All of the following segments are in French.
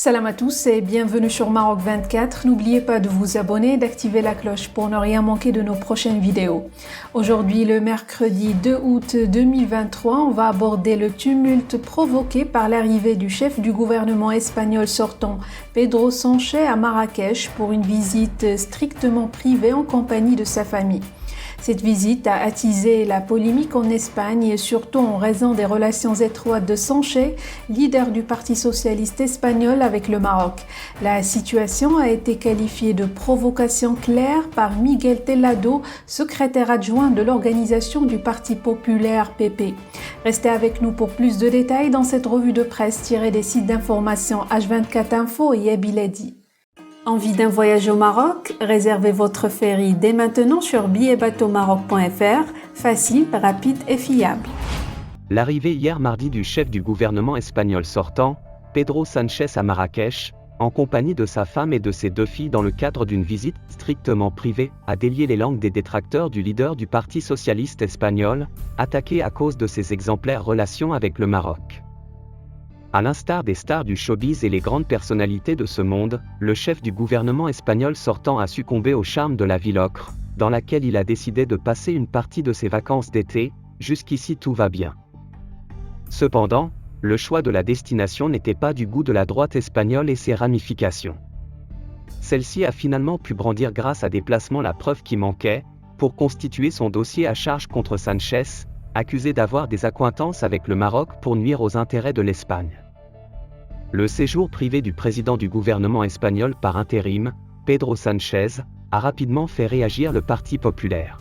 Salam à tous et bienvenue sur Maroc 24. N'oubliez pas de vous abonner et d'activer la cloche pour ne rien manquer de nos prochaines vidéos. Aujourd'hui, le mercredi 2 août 2023, on va aborder le tumulte provoqué par l'arrivée du chef du gouvernement espagnol sortant, Pedro Sánchez, à Marrakech pour une visite strictement privée en compagnie de sa famille. Cette visite a attisé la polémique en Espagne et surtout en raison des relations étroites de Sánchez, leader du Parti socialiste espagnol avec le Maroc. La situation a été qualifiée de provocation claire par Miguel Tellado, secrétaire adjoint de l'organisation du Parti populaire PP. Restez avec nous pour plus de détails dans cette revue de presse tirée des sites d'information H24 Info et Yabiladi. Envie d'un voyage au Maroc? Réservez votre ferry dès maintenant sur billetbateaumaroc.fr, facile, rapide et fiable. L'arrivée hier mardi du chef du gouvernement espagnol sortant, Pedro Sánchez à Marrakech, en compagnie de sa femme et de ses deux filles dans le cadre d'une visite strictement privée, a délié les langues des détracteurs du leader du Parti socialiste espagnol, attaqué à cause de ses exemplaires relations avec le Maroc. À l'instar des stars du showbiz et les grandes personnalités de ce monde, le chef du gouvernement espagnol sortant a succombé au charme de la ville ocre, dans laquelle il a décidé de passer une partie de ses vacances d'été. Jusqu'ici tout va bien. Cependant, le choix de la destination n'était pas du goût de la droite espagnole et ses ramifications. Celle-ci a finalement pu brandir grâce à des placements la preuve qui manquait, pour constituer son dossier à charge contre Sánchez, accusé d'avoir des accointances avec le Maroc pour nuire aux intérêts de l'Espagne. Le séjour privé du président du gouvernement espagnol par intérim, Pedro Sánchez, a rapidement fait réagir le Parti populaire.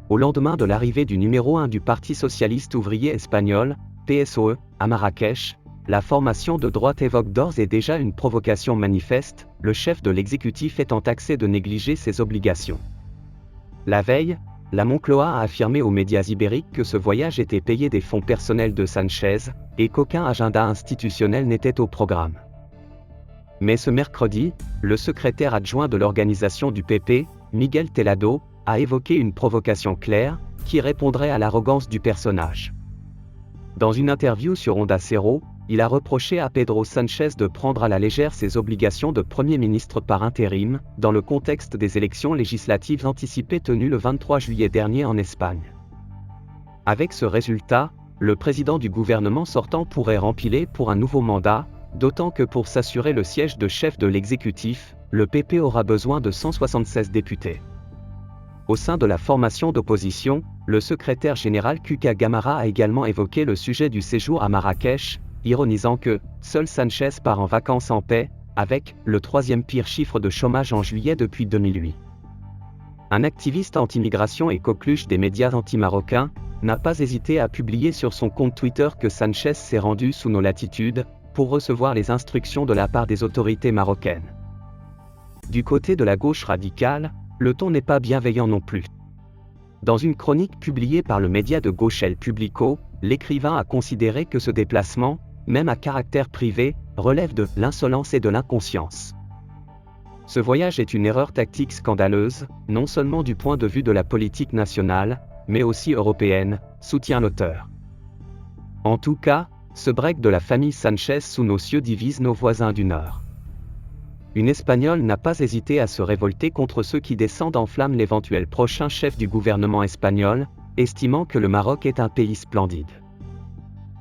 Au lendemain de l'arrivée du numéro 1 du Parti socialiste ouvrier espagnol, PSOE, à Marrakech, la formation de droite évoque d'ores et déjà une provocation manifeste, le chef de l'exécutif étant taxé de négliger ses obligations. La veille, la Moncloa a affirmé aux médias ibériques que ce voyage était payé des fonds personnels de Sánchez, et qu'aucun agenda institutionnel n'était au programme. Mais ce mercredi, le secrétaire adjoint de l'organisation du PP, Miguel Tellado, a évoqué une provocation claire, qui répondrait à l'arrogance du personnage. Dans une interview sur Onda Cero, il a reproché à Pedro Sánchez de prendre à la légère ses obligations de Premier ministre par intérim, dans le contexte des élections législatives anticipées tenues le 23 juillet dernier en Espagne. Avec ce résultat, le président du gouvernement sortant pourrait rempiler pour un nouveau mandat, d'autant que pour s'assurer le siège de chef de l'exécutif, le PP aura besoin de 176 députés. Au sein de la formation d'opposition, le secrétaire général Cuca Gamarra a également évoqué le sujet du séjour à Marrakech, ironisant que « seul Sánchez part en vacances en paix », avec le troisième pire chiffre de chômage en juillet depuis 2008. Un activiste anti-migration et coqueluche des médias anti-marocains, n'a pas hésité à publier sur son compte Twitter que Sánchez s'est rendu sous nos latitudes, pour recevoir les instructions de la part des autorités marocaines. Du côté de la gauche radicale, le ton n'est pas bienveillant non plus. Dans une chronique publiée par le média de gauche El Publico, l'écrivain a considéré que ce déplacement, même à caractère privé, relève de l'insolence et de l'inconscience. Ce voyage est une erreur tactique scandaleuse, non seulement du point de vue de la politique nationale, mais aussi européenne, soutient l'auteur. En tout cas, ce break de la famille Sánchez sous nos cieux divise nos voisins du Nord. Une Espagnole n'a pas hésité à se révolter contre ceux qui descendent en flammes l'éventuel prochain chef du gouvernement espagnol, estimant que le Maroc est un pays splendide.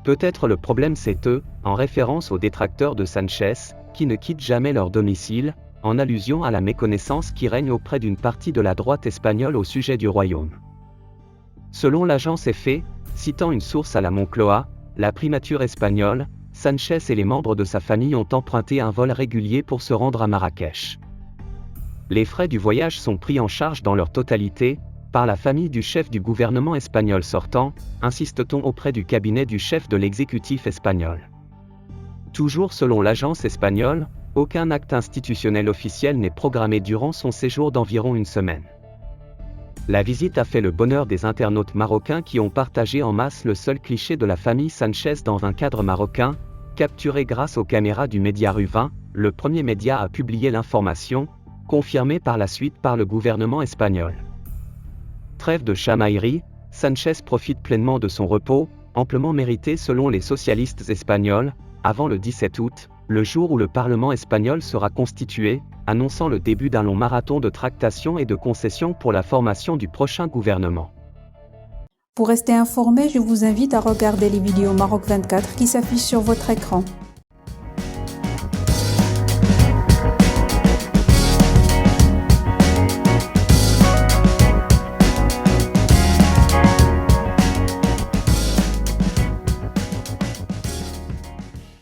Peut-être le problème c'est eux, en référence aux détracteurs de Sánchez, qui ne quittent jamais leur domicile, en allusion à la méconnaissance qui règne auprès d'une partie de la droite espagnole au sujet du royaume. Selon l'agence EFE, citant une source à la Moncloa, la primature espagnole, Sánchez et les membres de sa famille ont emprunté un vol régulier pour se rendre à Marrakech. Les frais du voyage sont pris en charge dans leur totalité, par la famille du chef du gouvernement espagnol sortant, insiste-t-on auprès du cabinet du chef de l'exécutif espagnol. Toujours selon l'agence espagnole, aucun acte institutionnel officiel n'est programmé durant son séjour d'environ une semaine. La visite a fait le bonheur des internautes marocains qui ont partagé en masse le seul cliché de la famille Sánchez dans un cadre marocain, capturé grâce aux caméras du média Rue 20, le premier média à publier l'information, confirmée par la suite par le gouvernement espagnol. Trêve de chamaillerie, Sánchez profite pleinement de son repos, amplement mérité selon les socialistes espagnols. Avant le 17 août, le jour où le Parlement espagnol sera constitué, annonçant le début d'un long marathon de tractations et de concessions pour la formation du prochain gouvernement. Pour rester informé, je vous invite à regarder les vidéos Maroc 24 qui s'affichent sur votre écran.